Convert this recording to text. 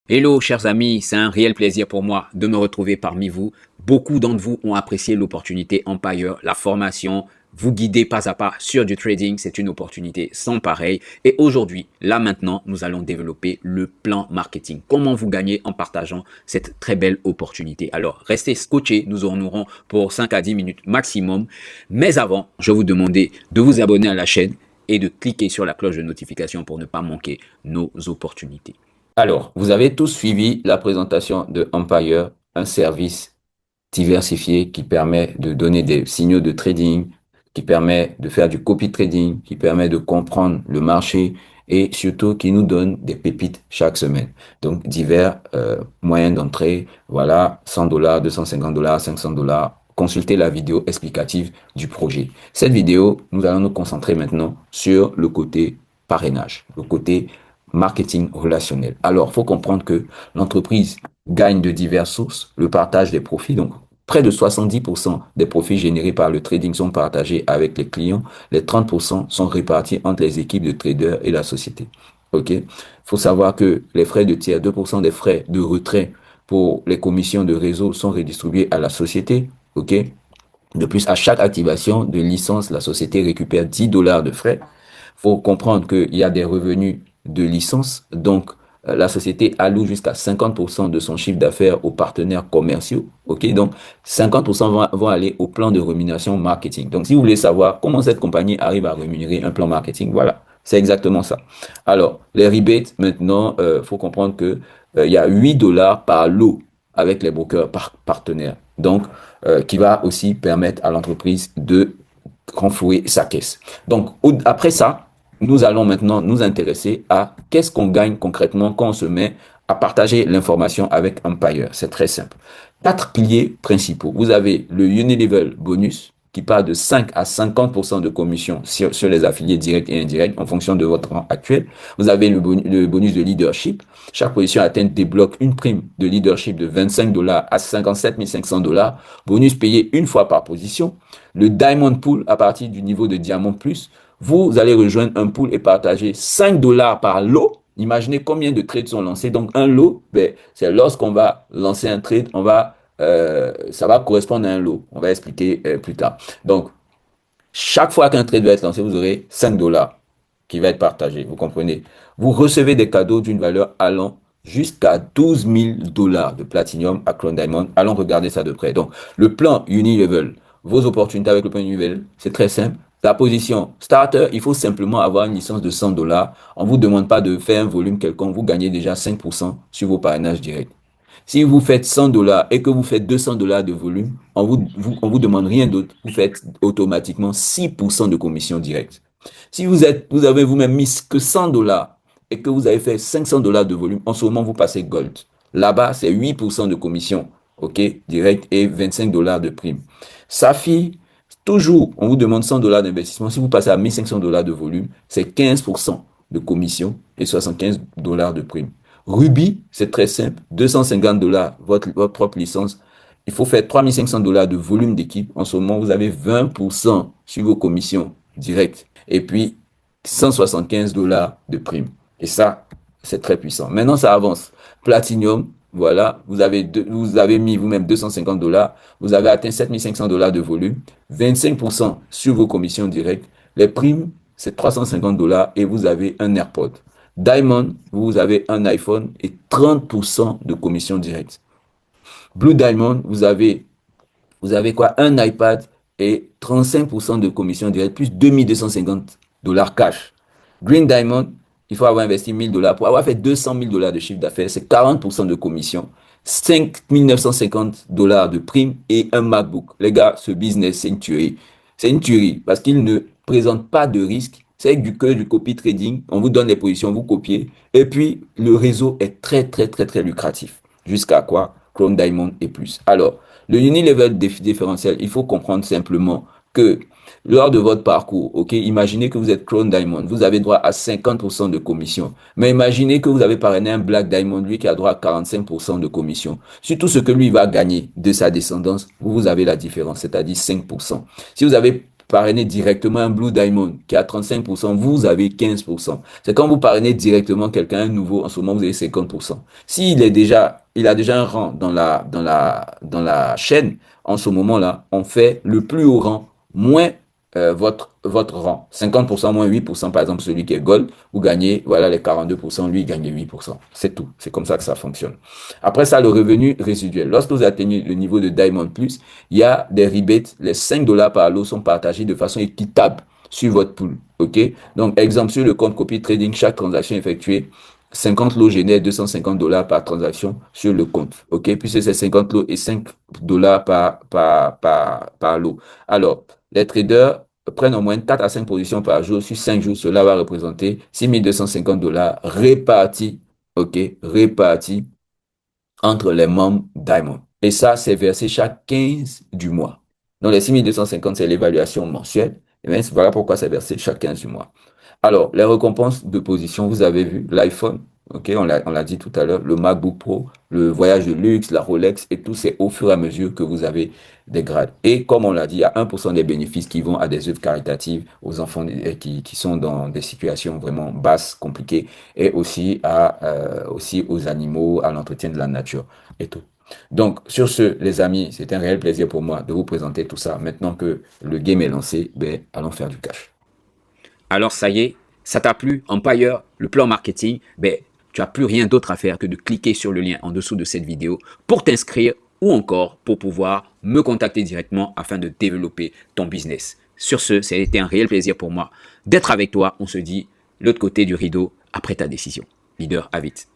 Hello chers amis, c'est un réel plaisir pour moi de me retrouver parmi vous. Beaucoup d'entre vous ont apprécié l'opportunité Empire, la formation, vous guider pas à pas sur du trading, c'est une opportunité sans pareil. Et aujourd'hui, là maintenant, nous allons développer le plan marketing. Comment vous gagner en partageant cette très belle opportunité. Alors, restez scotchés, nous en aurons pour 5 à 10 minutes maximum. Mais avant, je vous demandais de vous abonner à la chaîne et de cliquer sur la cloche de notification pour ne pas manquer nos opportunités. Alors, vous avez tous suivi la présentation de Empire, un service diversifié qui permet de donner des signaux de trading, qui permet de faire du copy trading, qui permet de comprendre le marché et surtout qui nous donne des pépites chaque semaine. Donc, divers moyens d'entrée, voilà, $100, $250, $500. Consultez la vidéo explicative du projet. Cette vidéo, nous allons nous concentrer maintenant sur le côté parrainage, le côté marketing relationnel. Alors, il faut comprendre que l'entreprise gagne de diverses sources, le partage des profits. Donc, près de 70% des profits générés par le trading sont partagés avec les clients. Les 30% sont répartis entre les équipes de traders et la société. OK? Il faut savoir que les frais de tiers, 2% des frais de retrait pour les commissions de réseau sont redistribués à la société. OK? De plus, à chaque activation de licence, la société récupère $10 de frais. Faut comprendre qu'il y a des revenus de licence. Donc, la société alloue jusqu'à 50% de son chiffre d'affaires aux partenaires commerciaux. OK? Donc, 50% vont aller au plan de rémunération marketing. Donc, si vous voulez savoir comment cette compagnie arrive à rémunérer un plan marketing, voilà. C'est exactement ça. Alors, les rebates, maintenant, faut comprendre que il y a $8 par lot avec les brokers partenaires. Donc, qui va aussi permettre à l'entreprise de renflouer sa caisse. Donc, après ça, nous allons maintenant nous intéresser à qu'est-ce qu'on gagne concrètement quand on se met à partager l'information avec Empire. C'est très simple. Quatre piliers principaux. Vous avez le Unilevel bonus qui part de 5 à 50% de commission sur les affiliés directs et indirects en fonction de votre rang actuel. Vous avez le bonus de leadership. Chaque position atteinte débloque une prime de leadership de $25 à 57 500. Bonus payé une fois par position. Le Diamond Pool à partir du niveau de Diamond Plus. Vous allez rejoindre un pool et partager $5 par lot. Imaginez combien de trades sont lancés. Donc, un lot, ben, c'est lorsqu'on va lancer un trade, ça va correspondre à un lot. On va expliquer plus tard. Donc, chaque fois qu'un trade va être lancé, vous aurez $5 qui va être partagé. Vous comprenez? Vous recevez des cadeaux d'une valeur allant jusqu'à $12 000 de Platinum à Crown Diamond. Allons regarder ça de près. Donc, le plan Unilevel, vos opportunités avec le plan Unilevel, c'est très simple. La position starter, il faut simplement avoir une licence de $100. On ne vous demande pas de faire un volume quelconque. Vous gagnez déjà 5% sur vos parrainages directs. Si vous faites $100 et que vous faites $200 de volume, on vous demande rien d'autre. Vous faites automatiquement 6% de commission directe. Si vous avez vous-même mis que $100 et que vous avez fait $500 de volume, en ce moment, vous passez Gold. Là-bas, c'est 8% de commission, OK, direct et $25 de prime. Safi, toujours, on vous demande $100 d'investissement. Si vous passez à $1 500 de volume, c'est 15% de commission et $75 de prime. Ruby, c'est très simple. $250, votre propre licence. Il faut faire $3 500 de volume d'équipe. En ce moment, vous avez 20% sur vos commissions directes. Et puis, $175 de prime. Et ça, c'est très puissant. Maintenant, ça avance. Platinum, voilà, vous avez mis vous-même $250. Vous avez atteint $7 500 de volume. 25% sur vos commissions directes. Les primes, c'est $350 et vous avez un AirPod. Diamond, vous avez un iPhone et 30% de commission directe. Blue Diamond, vous avez quoi? Un iPad et 35% de commission directe, plus $2 250 cash. Green Diamond, il faut avoir investi $1 000. Pour avoir fait $200 000 de chiffre d'affaires, c'est 40% de commission, 5 950 $ de prime et un MacBook. Les gars, ce business, c'est une tuerie. C'est une tuerie parce qu'il ne présente pas de risque. C'est du copy trading. On vous donne les positions, vous copiez. Et puis, le réseau est très, très, très, très lucratif. Jusqu'à quoi? Chrome Diamond et plus. Alors, le Unilevel différentiel, il faut comprendre simplement que lors de votre parcours, ok, imaginez que vous êtes Crown Diamond, vous avez droit à 50% de commission. Mais imaginez que vous avez parrainé un Black Diamond, lui qui a droit à 45% de commission. Sur tout ce que lui va gagner de sa descendance, vous avez la différence, c'est-à-dire 5%. Si vous avez parrainez directement un Blue Diamond qui a 35%, vous avez 15%. C'est quand vous parrainez directement quelqu'un nouveau, en ce moment, vous avez 50%. Il a déjà un rang dans la chaîne, en ce moment-là, on fait le plus haut rang moins votre rang. 50% moins 8%, par exemple, celui qui est Gold, vous gagnez, voilà, les 42%, lui, il gagne les 8%. C'est tout. C'est comme ça que ça fonctionne. Après ça, le revenu résiduel. Lorsque vous atteignez le niveau de Diamond Plus, il y a des rebates. Les 5 dollars par lot sont partagés de façon équitable sur votre pool. OK? Donc, exemple, sur le compte Copy Trading, chaque transaction effectuée, 50 lots génèrent 250 dollars par transaction sur le compte. OK? Puisque c'est 50 lots et 5 dollars par lot. Alors, les traders prennent en moyenne 4 à 5 positions par jour. Sur 5 jours, cela va représenter 6 250 dollars répartis, OK, répartis entre les membres Diamond. Et ça, c'est versé chaque 15 du mois. Donc, les 6 250, c'est l'évaluation mensuelle. Et bien, voilà pourquoi c'est versé chaque 15 du mois. Alors, les récompenses de position, vous avez vu l'iPhone, ok, on l'a dit tout à l'heure, le MacBook Pro, le voyage de luxe, la Rolex, et tout, c'est au fur et à mesure que vous avez des grades. Et comme on l'a dit, il y a 1% des bénéfices qui vont à des œuvres caritatives aux enfants qui sont dans des situations vraiment basses, compliquées, et aussi aux animaux, à l'entretien de la nature et tout. Donc, sur ce, les amis, c'est un réel plaisir pour moi de vous présenter tout ça. Maintenant que le game est lancé, ben, allons faire du cash. Alors ça y est, ça t'a plu, Empire, le plan marketing, ben, tu n'as plus rien d'autre à faire que de cliquer sur le lien en dessous de cette vidéo pour t'inscrire ou encore pour pouvoir me contacter directement afin de développer ton business. Sur ce, ça a été un réel plaisir pour moi d'être avec toi. On se dit l'autre côté du rideau après ta décision. Leader, à vite.